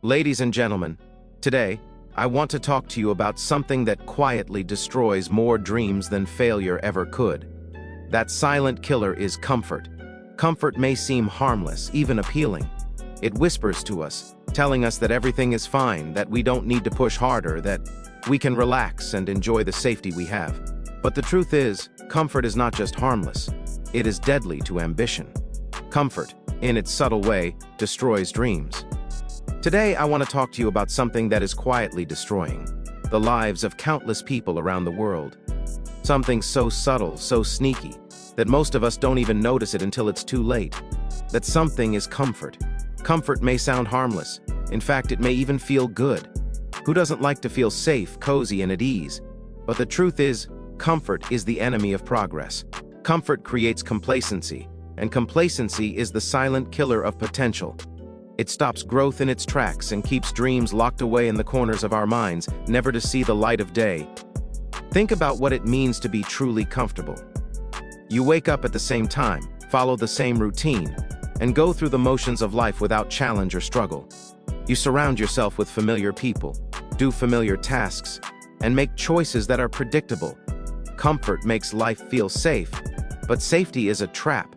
Ladies and gentlemen, today, I want to talk to you about something that quietly destroys more dreams than failure ever could. That silent killer is comfort. Comfort may seem harmless, even appealing. It whispers to us, telling us that everything is fine, that we don't need to push harder, that we can relax and enjoy the safety we have. But the truth is, comfort is not just harmless. It is deadly to ambition. Comfort, in its subtle way, destroys dreams. Today, I want to talk to you about something that is quietly destroying the lives of countless people around the world. Something so subtle, so sneaky, that most of us don't even notice it until it's too late. That something is comfort. Comfort may sound harmless. In fact, it may even feel good. Who doesn't like to feel safe, cozy, and at ease? But the truth is, comfort is the enemy of progress. Comfort creates complacency, and complacency is the silent killer of potential. It stops growth in its tracks and keeps dreams locked away in the corners of our minds, never to see the light of day. Think about what it means to be truly comfortable. You wake up at the same time, follow the same routine, and go through the motions of life without challenge or struggle. You surround yourself with familiar people, do familiar tasks, and make choices that are predictable. Comfort makes life feel safe, but safety is a trap.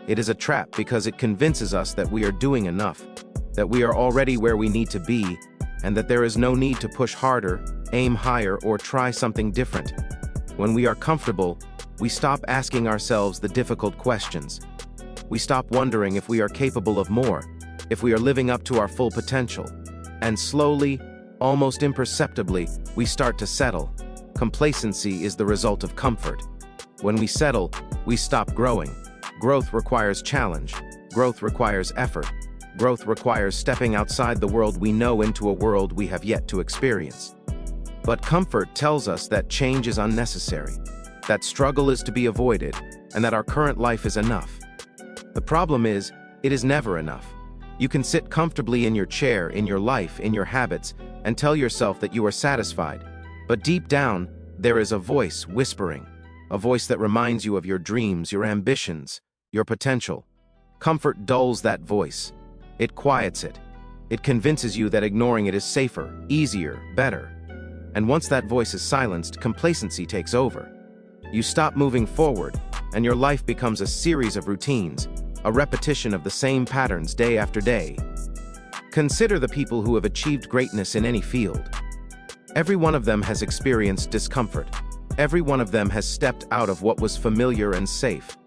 It is a trap because it convinces us that we are doing enough, that we are already where we need to be, and that there is no need to push harder, aim higher, or try something different. When we are comfortable, we stop asking ourselves the difficult questions. We stop wondering if we are capable of more, if we are living up to our full potential. And slowly, almost imperceptibly, we start to settle. Complacency is the result of comfort. When we settle, we stop growing. Growth requires challenge. Growth requires effort. Growth requires stepping outside the world we know into a world we have yet to experience. But comfort tells us that change is unnecessary, that struggle is to be avoided, and that our current life is enough. The problem is, it is never enough. You can sit comfortably in your chair, in your life, in your habits, and tell yourself that you are satisfied. But deep down, there is a voice whispering, a voice that reminds you of your dreams, your ambitions, your potential. Comfort dulls that voice. It quiets it. It convinces you that ignoring it is safer, easier, better. And once that voice is silenced, complacency takes over. You stop moving forward, and your life becomes a series of routines, a repetition of the same patterns day after day. Consider the people who have achieved greatness in any field. Every one of them has experienced discomfort. Every one of them has stepped out of what was familiar and safe.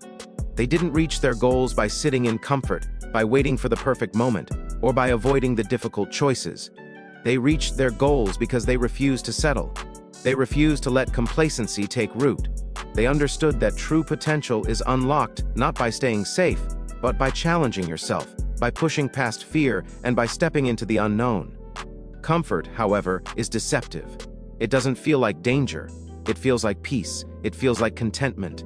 They didn't reach their goals by sitting in comfort, by waiting for the perfect moment, or by avoiding the difficult choices. They reached their goals because they refused to settle. They refused to let complacency take root. They understood that true potential is unlocked not by staying safe, but by challenging yourself, by pushing past fear, and by stepping into the unknown. Comfort, however, is deceptive. It doesn't feel like danger. It feels like peace. It feels like contentment.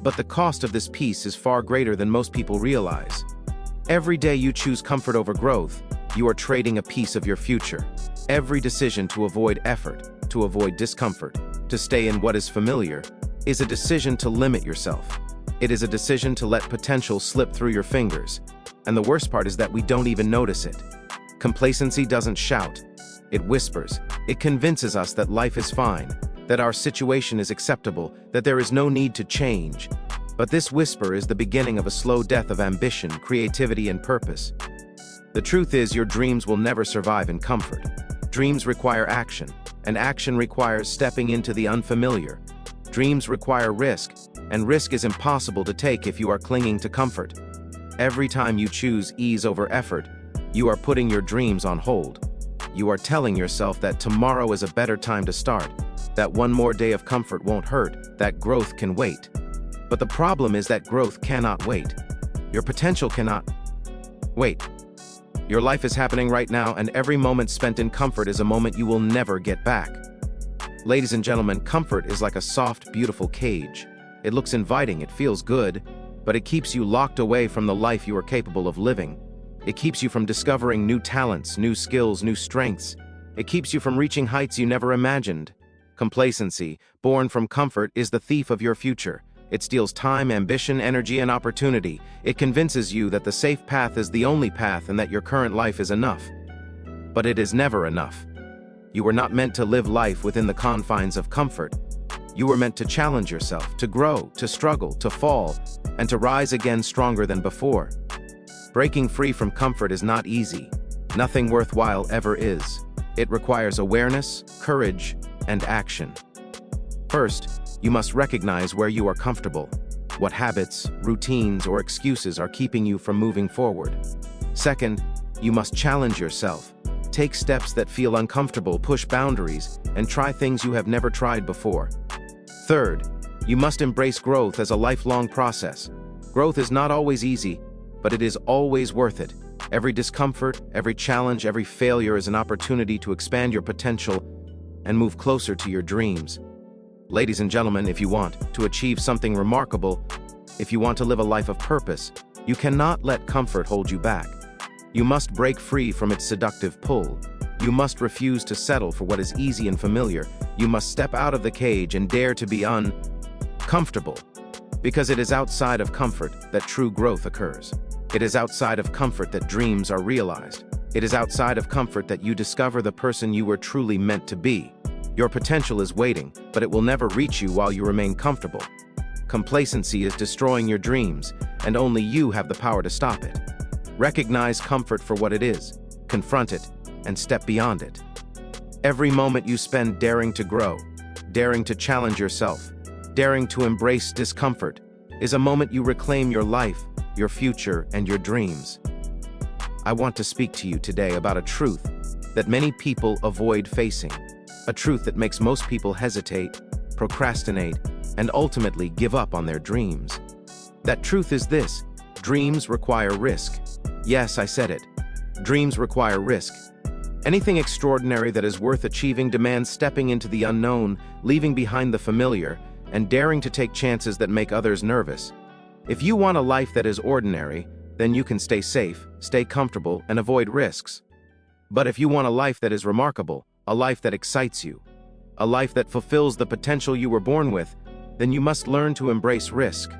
But the cost of this peace is far greater than most people realize. Every day you choose comfort over growth, you are trading a piece of your future. Every decision to avoid effort, to avoid discomfort, to stay in what is familiar, is a decision to limit yourself. It is a decision to let potential slip through your fingers. And the worst part is that we don't even notice it. Complacency doesn't shout. It whispers. It convinces us that life is fine, that our situation is acceptable, that there is no need to change. But this whisper is the beginning of a slow death of ambition, creativity, and purpose. The truth is, your dreams will never survive in comfort. Dreams require action, and action requires stepping into the unfamiliar. Dreams require risk, and risk is impossible to take if you are clinging to comfort. Every time you choose ease over effort, you are putting your dreams on hold. You are telling yourself that tomorrow is a better time to start, that one more day of comfort won't hurt, that growth can wait. But the problem is that growth cannot wait. Your potential cannot wait. Your life is happening right now, and every moment spent in comfort is a moment you will never get back. Ladies and gentlemen, comfort is like a soft, beautiful cage. It looks inviting, it feels good, but it keeps you locked away from the life you are capable of living. It keeps you from discovering new talents, new skills, new strengths. It keeps you from reaching heights you never imagined. Complacency, born from comfort, is the thief of your future. It steals time, ambition, energy, and opportunity. It convinces you that the safe path is the only path and that your current life is enough. but it is never enough. You were not meant to live life within the confines of comfort. You were meant to challenge yourself, to grow, to struggle, to fall, and to rise again stronger than before. Breaking free from comfort is not easy. Nothing worthwhile ever is. It requires awareness, courage, and action. First, you must recognize where you are comfortable. What habits, routines, or excuses are keeping you from moving forward? Second, you must challenge yourself. Take steps that feel uncomfortable, push boundaries, and try things you have never tried before. Third, you must embrace growth as a lifelong process. Growth is not always easy, but it is always worth it. Every discomfort, every challenge, every failure is an opportunity to expand your potential and move closer to your dreams. Ladies and gentlemen, if you want to achieve something remarkable, if you want to live a life of purpose, you cannot let comfort hold you back. You must break free from its seductive pull. You must refuse to settle for what is easy and familiar. You must step out of the cage and dare to be uncomfortable. Because it is outside of comfort that true growth occurs. It is outside of comfort that dreams are realized. It is outside of comfort that you discover the person you were truly meant to be. Your potential is waiting, but it will never reach you while you remain comfortable. Complacency is destroying your dreams, and only you have the power to stop it. Recognize comfort for what it is, confront it, and step beyond it. Every moment you spend daring to grow, daring to challenge yourself, daring to embrace discomfort, is a moment you reclaim your life, your future, and your dreams. I want to speak to you today about a truth that many people avoid facing, a truth that makes most people hesitate, procrastinate, and ultimately give up on their dreams. That truth is this: dreams require risk. Yes, I said it. Dreams require risk. Anything extraordinary that is worth achieving demands stepping into the unknown, leaving behind the familiar, and daring to take chances that make others nervous. If you want a life that is ordinary, then you can stay safe, stay comfortable, and avoid risks. But if you want a life that is remarkable, a life that excites you, a life that fulfills the potential you were born with, then you must learn to embrace risk.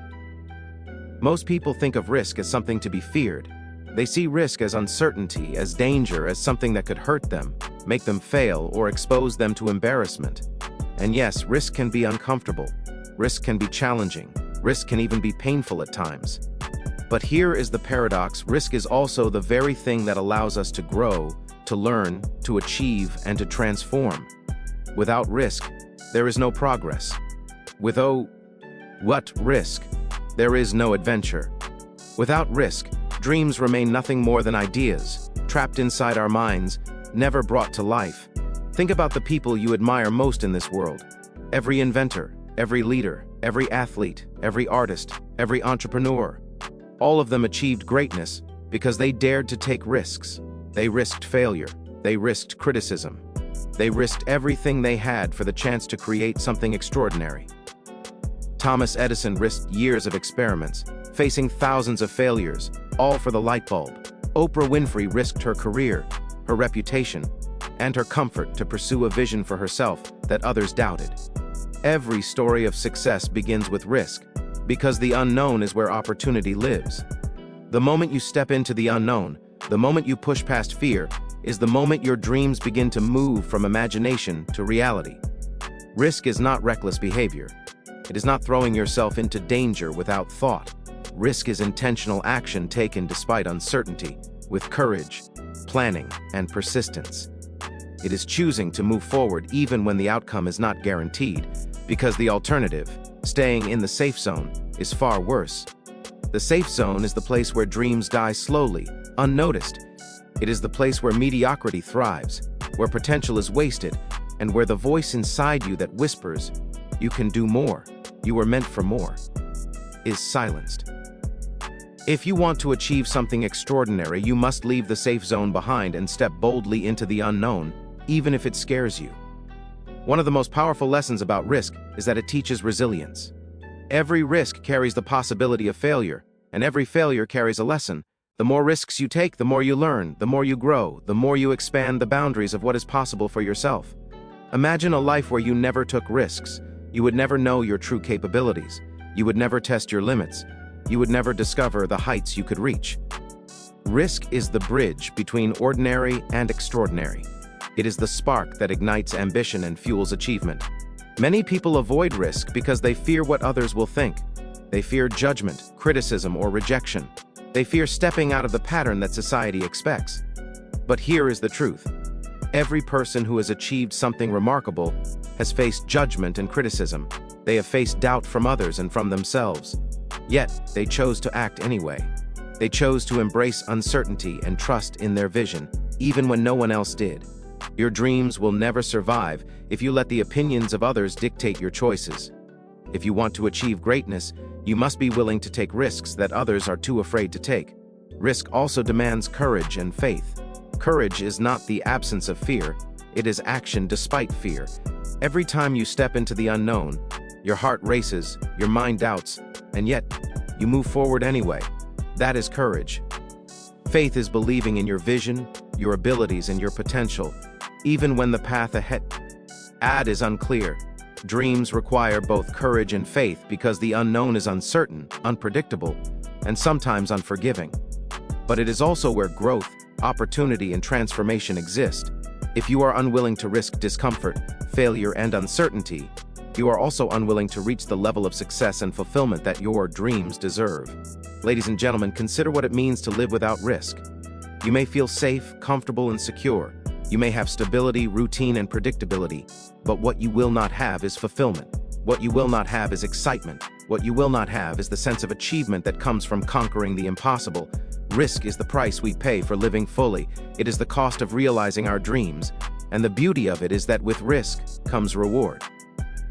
Most people think of risk as something to be feared. They see risk as uncertainty, as danger, as something that could hurt them, make them fail, or expose them to embarrassment. And yes, risk can be uncomfortable. Risk can be challenging. Risk can even be painful at times. But here is the paradox: risk is also the very thing that allows us to grow, to learn, to achieve, and to transform. Without risk, there is no progress. Without risk, there is no adventure. Without risk, dreams remain nothing more than ideas, trapped inside our minds, never brought to life. Think about the people you admire most in this world. Every inventor, every leader, every athlete, every artist, every entrepreneur. All of them achieved greatness because they dared to take risks. They risked failure. They risked criticism. They risked everything they had for the chance to create something extraordinary. Thomas Edison risked years of experiments, facing thousands of failures, all for the light bulb. Oprah Winfrey risked her career, her reputation, and her comfort to pursue a vision for herself that others doubted. Every story of success begins with risk, because the unknown is where opportunity lives. The moment you step into the unknown, the moment you push past fear, is the moment your dreams begin to move from imagination to reality. Risk is not reckless behavior. It is not throwing yourself into danger without thought. Risk is intentional action taken despite uncertainty, with courage, planning, and persistence. It is choosing to move forward even when the outcome is not guaranteed, because the alternative, staying in the safe zone, is far worse. The safe zone is the place where dreams die slowly, unnoticed. It is the place where mediocrity thrives, where potential is wasted, and where the voice inside you that whispers, "You can do more, you were meant for more," is silenced. If you want to achieve something extraordinary, you must leave the safe zone behind and step boldly into the unknown, even if it scares you. One of the most powerful lessons about risk is that it teaches resilience. Every risk carries the possibility of failure, and every failure carries a lesson. The more risks you take, the more you learn, the more you grow, the more you expand the boundaries of what is possible for yourself. Imagine a life where you never took risks. You would never know your true capabilities. You would never test your limits. You would never discover the heights you could reach. Risk is the bridge between ordinary and extraordinary. It is the spark that ignites ambition and fuels achievement. Many people avoid risk because they fear what others will think. They fear judgment, criticism, or rejection. They fear stepping out of the pattern that society expects. But here is the truth. Every person who has achieved something remarkable has faced judgment and criticism. They have faced doubt from others and from themselves. Yet, they chose to act anyway. They chose to embrace uncertainty and trust in their vision, even when no one else did. Your dreams will never survive if you let the opinions of others dictate your choices. If you want to achieve greatness, you must be willing to take risks that others are too afraid to take. Risk also demands courage and faith. Courage is not the absence of fear, it is action despite fear. Every time you step into the unknown, your heart races, your mind doubts, and yet, you move forward anyway. That is courage. Faith is believing in your vision, your abilities, and your potential, even when the path ahead is unclear. Dreams require both courage and faith because the unknown is uncertain, unpredictable, and sometimes unforgiving. But it is also where growth, opportunity, and transformation exist. If you are unwilling to risk discomfort, failure, and uncertainty, you are also unwilling to reach the level of success and fulfillment that your dreams deserve. Ladies and gentlemen, consider what it means to live without risk. You may feel safe, comfortable, and secure. You may have stability, routine, and predictability, but what you will not have is fulfillment. What you will not have is excitement. What you will not have is the sense of achievement that comes from conquering the impossible. Risk is the price we pay for living fully. It is the cost of realizing our dreams, and the beauty of it is that with risk comes reward.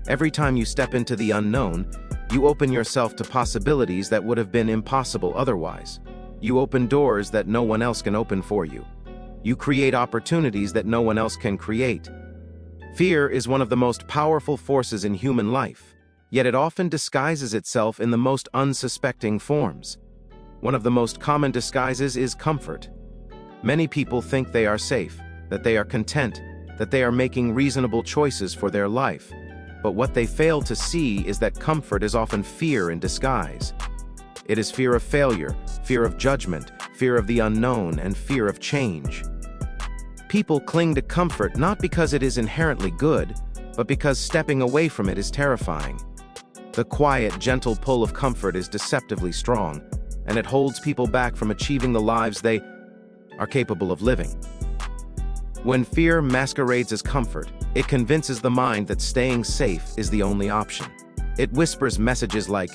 Every time you step into the unknown, you open yourself to possibilities that would have been impossible otherwise. You open doors that no one else can open for you. You create opportunities that no one else can create. Fear is one of the most powerful forces in human life, yet it often disguises itself in the most unsuspecting forms. One of the most common disguises is comfort. Many people think they are safe, that they are content, that they are making reasonable choices for their life. But what they fail to see is that comfort is often fear in disguise. It is fear of failure, fear of judgment, fear of the unknown, and fear of change. People cling to comfort not because it is inherently good, but because stepping away from it is terrifying. The quiet, gentle pull of comfort is deceptively strong, and it holds people back from achieving the lives they are capable of living. When fear masquerades as comfort, it convinces the mind that staying safe is the only option. It whispers messages like,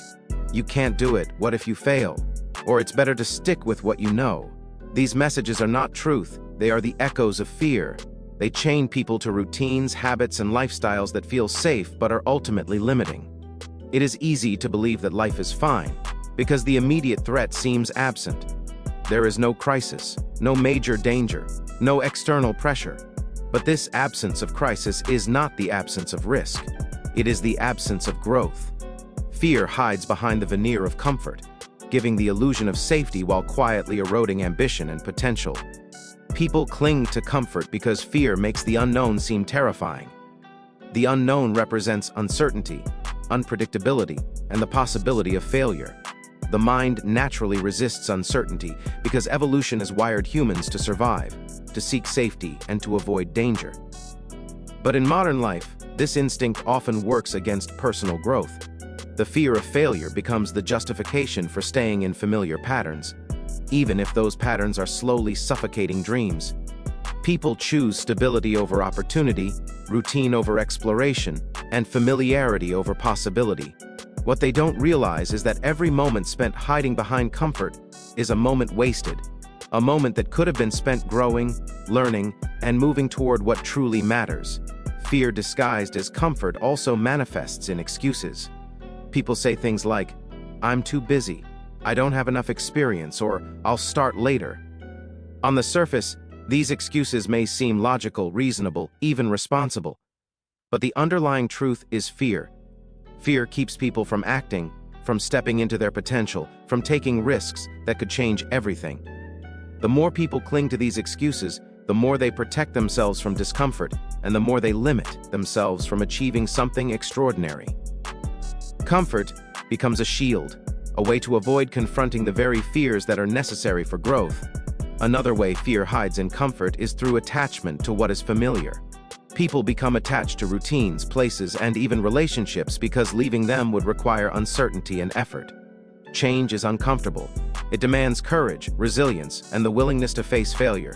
"You can't do it, what if you fail?" Or "It's better to stick with what you know." These messages are not truth, they are the echoes of fear. They chain people to routines, habits, and lifestyles that feel safe but are ultimately limiting. It is easy to believe that life is fine, because the immediate threat seems absent. There is no crisis, no major danger, no external pressure. But this absence of crisis is not the absence of risk. It is the absence of growth. Fear hides behind the veneer of comfort, giving the illusion of safety while quietly eroding ambition and potential. People cling to comfort because fear makes the unknown seem terrifying. The unknown represents uncertainty, unpredictability, and the possibility of failure. The mind naturally resists uncertainty because evolution has wired humans to survive, to seek safety, and to avoid danger. But in modern life, this instinct often works against personal growth. The fear of failure becomes the justification for staying in familiar patterns, even if those patterns are slowly suffocating dreams. People choose stability over opportunity, routine over exploration, and familiarity over possibility. What they don't realize is that every moment spent hiding behind comfort is a moment wasted, a moment that could have been spent growing, learning, and moving toward what truly matters. Fear disguised as comfort also manifests in excuses. People say things like, "I'm too busy," "I don't have enough experience," or "I'll start later." On the surface, these excuses may seem logical, reasonable, even responsible. But the underlying truth is fear. Fear keeps people from acting, from stepping into their potential, from taking risks that could change everything. The more people cling to these excuses, the more they protect themselves from discomfort, and the more they limit themselves from achieving something extraordinary. Comfort becomes a shield, a way to avoid confronting the very fears that are necessary for growth. Another way fear hides in comfort is through attachment to what is familiar. People become attached to routines, places, and even relationships because leaving them would require uncertainty and effort. Change is uncomfortable. It demands courage, resilience, and the willingness to face failure.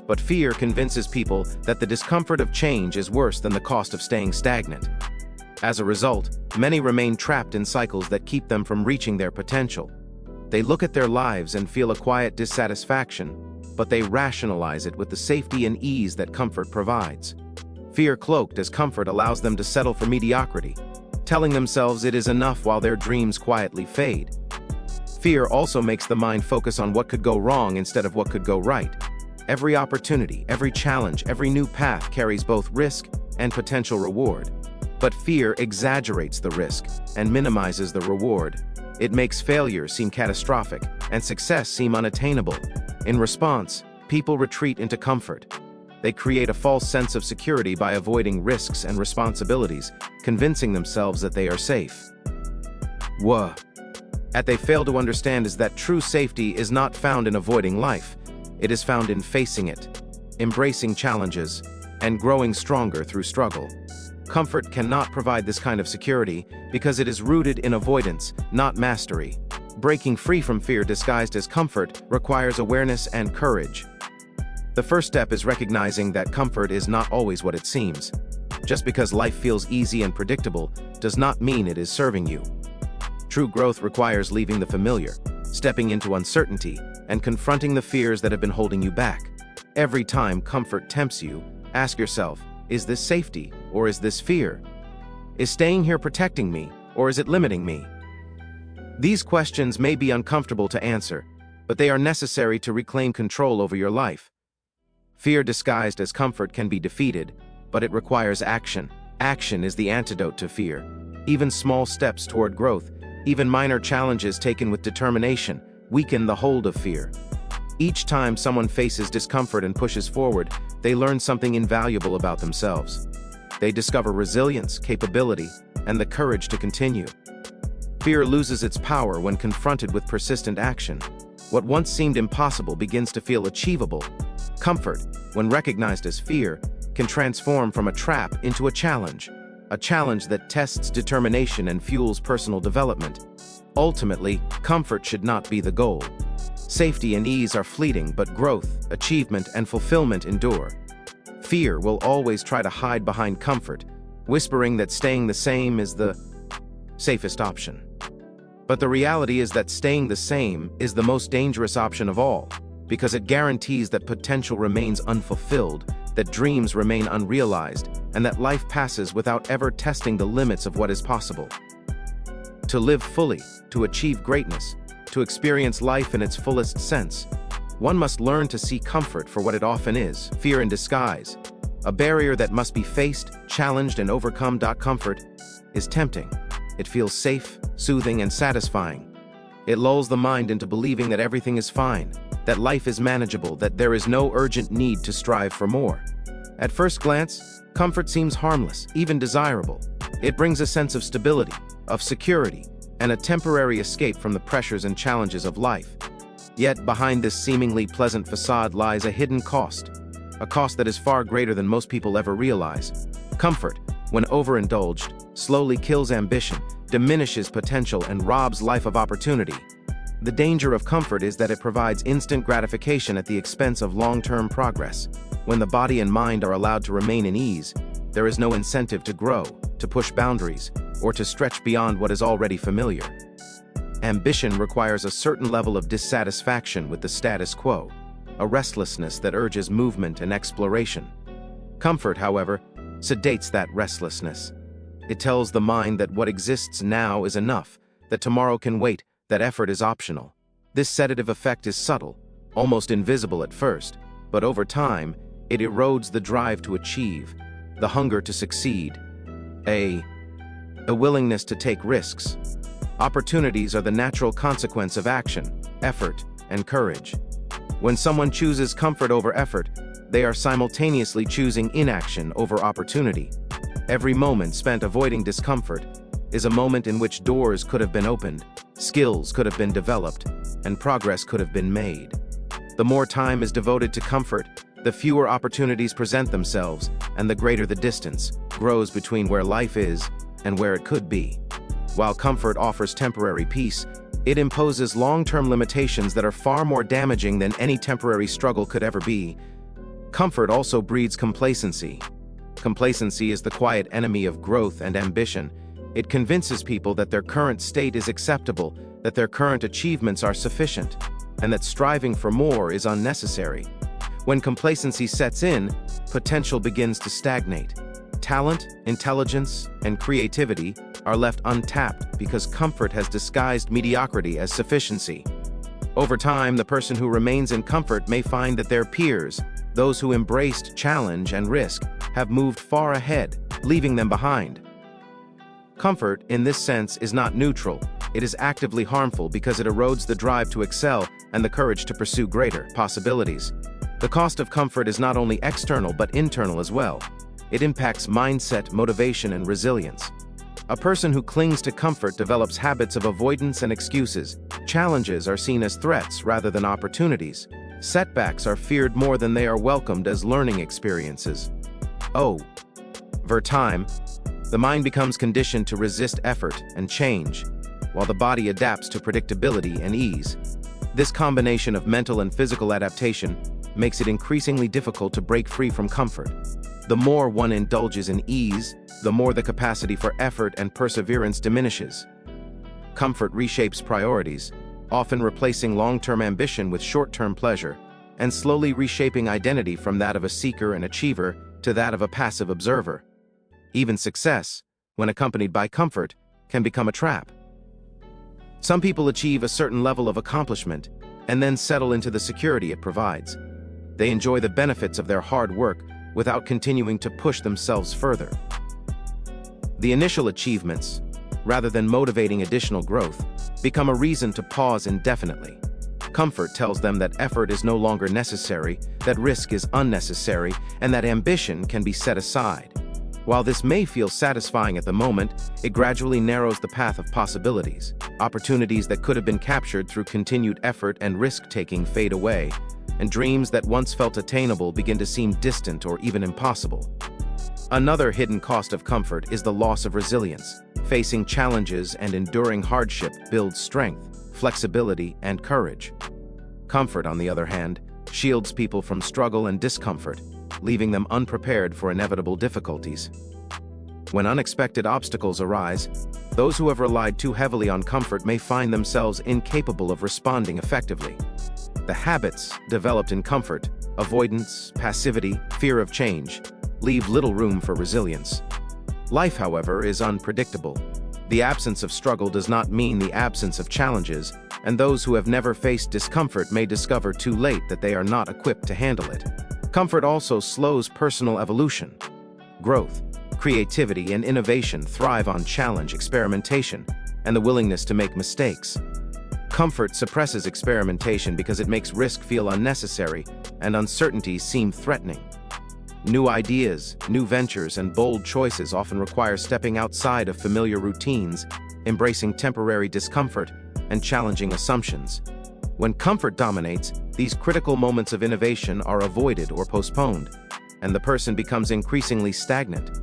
But fear convinces people that the discomfort of change is worse than the cost of staying stagnant. As a result, many remain trapped in cycles that keep them from reaching their potential. They look at their lives and feel a quiet dissatisfaction, but they rationalize it with the safety and ease that comfort provides. Fear cloaked as comfort allows them to settle for mediocrity, telling themselves it is enough while their dreams quietly fade. Fear also makes the mind focus on what could go wrong instead of what could go right. Every opportunity, every challenge, every new path carries both risk and potential reward. But fear exaggerates the risk and minimizes the reward. It makes failure seem catastrophic and success seem unattainable. In response, people retreat into comfort. They create a false sense of security by avoiding risks and responsibilities, convincing themselves that they are safe. What they fail to understand is that true safety is not found in avoiding life. It is found in facing it, embracing challenges, and growing stronger through struggle. Comfort cannot provide this kind of security because it is rooted in avoidance, not mastery. Breaking free from fear disguised as comfort requires awareness and courage. The first step is recognizing that comfort is not always what it seems. Just because life feels easy and predictable does not mean it is serving you. True growth requires leaving the familiar, stepping into uncertainty, and confronting the fears that have been holding you back. Every time comfort tempts you, ask yourself, is this safety or is this fear? Is staying here protecting me or is it limiting me? These questions may be uncomfortable to answer, but they are necessary to reclaim control over your life. Fear disguised as comfort can be defeated, but it requires action. Action is the antidote to fear. Even small steps toward growth, even minor challenges taken with determination, weaken the hold of fear. Each time someone faces discomfort and pushes forward, they learn something invaluable about themselves. They discover resilience, capability, and the courage to continue. Fear loses its power when confronted with persistent action. What once seemed impossible begins to feel achievable. Comfort, when recognized as fear, can transform from a trap into a challenge that tests determination and fuels personal development. Ultimately, comfort should not be the goal. Safety and ease are fleeting, but growth, achievement, and fulfillment endure. Fear will always try to hide behind comfort, whispering that staying the same is the safest option. But the reality is that staying the same is the most dangerous option of all, because it guarantees that potential remains unfulfilled, that dreams remain unrealized, and that life passes without ever testing the limits of what is possible. To live fully, to achieve greatness, to experience life in its fullest sense, one must learn to see comfort for what it often is, fear in disguise, a barrier that must be faced, challenged, and overcome. Comfort is tempting. It feels safe, soothing, and satisfying. It lulls the mind into believing that everything is fine, that life is manageable, that there is no urgent need to strive for more. At first glance, comfort seems harmless, even desirable. It brings a sense of stability, of security, and a temporary escape from the pressures and challenges of life. Yet behind this seemingly pleasant facade lies a hidden cost, a cost that is far greater than most people ever realize. Comfort, when overindulged, slowly kills ambition, diminishes potential, and robs life of opportunity. The danger of comfort is that it provides instant gratification at the expense of long-term progress. When the body and mind are allowed to remain in ease, there is no incentive to grow, to push boundaries, or to stretch beyond what is already familiar. Ambition requires a certain level of dissatisfaction with the status quo, a restlessness that urges movement and exploration. Comfort, however, sedates that restlessness. It tells the mind that what exists now is enough, that tomorrow can wait, that effort is optional. This sedative effect is subtle, almost invisible at first, but over time, it erodes the drive to achieve, the hunger to succeed, a willingness to take risks. Opportunities are the natural consequence of action, effort, and courage. When someone chooses comfort over effort, they are simultaneously choosing inaction over opportunity. Every moment spent avoiding discomfort is a moment in which doors could have been opened, skills could have been developed, and progress could have been made. The more time is devoted to comfort, the fewer opportunities present themselves, and the greater the distance grows between where life is and where it could be. While comfort offers temporary peace, it imposes long-term limitations that are far more damaging than any temporary struggle could ever be. Comfort also breeds complacency. Complacency is the quiet enemy of growth and ambition. It convinces people that their current state is acceptable, that their current achievements are sufficient, and that striving for more is unnecessary. When complacency sets in, potential begins to stagnate. Talent, intelligence, and creativity are left untapped because comfort has disguised mediocrity as sufficiency. Over time, the person who remains in comfort may find that their peers, those who embraced challenge and risk, have moved far ahead, leaving them behind. Comfort, in this sense, is not neutral. It is actively harmful because it erodes the drive to excel and the courage to pursue greater possibilities. The cost of comfort is not only external but internal as well. It impacts mindset, motivation, and resilience. A person who clings to comfort develops habits of avoidance and excuses. Challenges are seen as threats rather than opportunities. Setbacks are feared more than they are welcomed as learning experiences. Over time, the mind becomes conditioned to resist effort and change, while the body adapts to predictability and ease. This combination of mental and physical adaptation makes it increasingly difficult to break free from comfort. The more one indulges in ease, the more the capacity for effort and perseverance diminishes. Comfort reshapes priorities, often replacing long-term ambition with short-term pleasure, and slowly reshaping identity from that of a seeker and achiever to that of a passive observer. Even success, when accompanied by comfort, can become a trap. Some people achieve a certain level of accomplishment and then settle into the security it provides. They enjoy the benefits of their hard work without continuing to push themselves further. The initial achievements, rather than motivating additional growth, become a reason to pause indefinitely. Comfort tells them that effort is no longer necessary, that risk is unnecessary, and that ambition can be set aside. While this may feel satisfying at the moment, it gradually narrows the path of possibilities. Opportunities that could have been captured through continued effort and risk-taking fade away, and dreams that once felt attainable begin to seem distant or even impossible. Another hidden cost of comfort is the loss of resilience. Facing challenges and enduring hardship builds strength, flexibility, and courage. Comfort, on the other hand, shields people from struggle and discomfort, leaving them unprepared for inevitable difficulties. When unexpected obstacles arise, those who have relied too heavily on comfort may find themselves incapable of responding effectively. The habits developed in comfort, avoidance, passivity, fear of change, leave little room for resilience. Life, however, is unpredictable. The absence of struggle does not mean the absence of challenges, and those who have never faced discomfort may discover too late that they are not equipped to handle it. Comfort also slows personal evolution. Growth, creativity, and innovation thrive on challenge, experimentation, and the willingness to make mistakes. Comfort suppresses experimentation because it makes risk feel unnecessary and uncertainty seem threatening. New ideas, new ventures, and bold choices often require stepping outside of familiar routines, embracing temporary discomfort, and challenging assumptions. When comfort dominates, these critical moments of innovation are avoided or postponed, and the person becomes increasingly stagnant.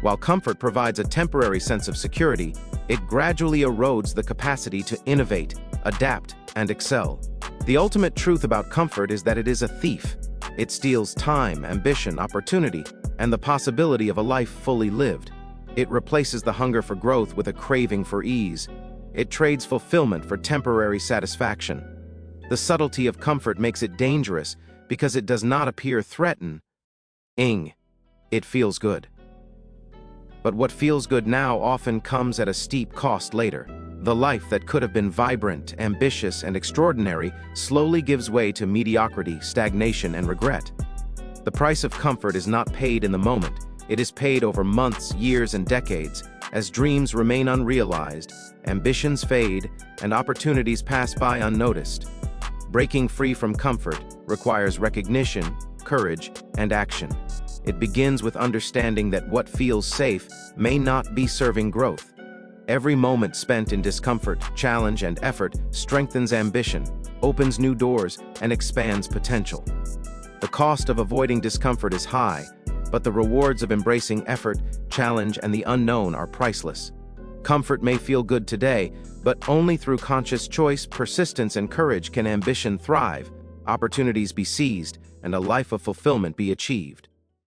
While comfort provides a temporary sense of security, it gradually erodes the capacity to innovate, adapt, and excel. The ultimate truth about comfort is that it is a thief. It steals time, ambition, opportunity, and the possibility of a life fully lived. It replaces the hunger for growth with a craving for ease. It trades fulfillment for temporary satisfaction. The subtlety of comfort makes it dangerous because it does not appear threatening. It feels good. But what feels good now often comes at a steep cost later. The life that could have been vibrant, ambitious, and extraordinary slowly gives way to mediocrity, stagnation, and regret. The price of comfort is not paid in the moment. It is paid over months, years, and decades, as dreams remain unrealized, ambitions fade, and opportunities pass by unnoticed. Breaking free from comfort requires recognition, courage, and action. It begins with understanding that what feels safe may not be serving growth. Every moment spent in discomfort, challenge, and effort strengthens ambition, opens new doors, and expands potential. The cost of avoiding discomfort is high, but the rewards of embracing effort, challenge, and the unknown are priceless. Comfort may feel good today, but only through conscious choice, persistence, and courage can ambition thrive, opportunities be seized, and a life of fulfillment be achieved.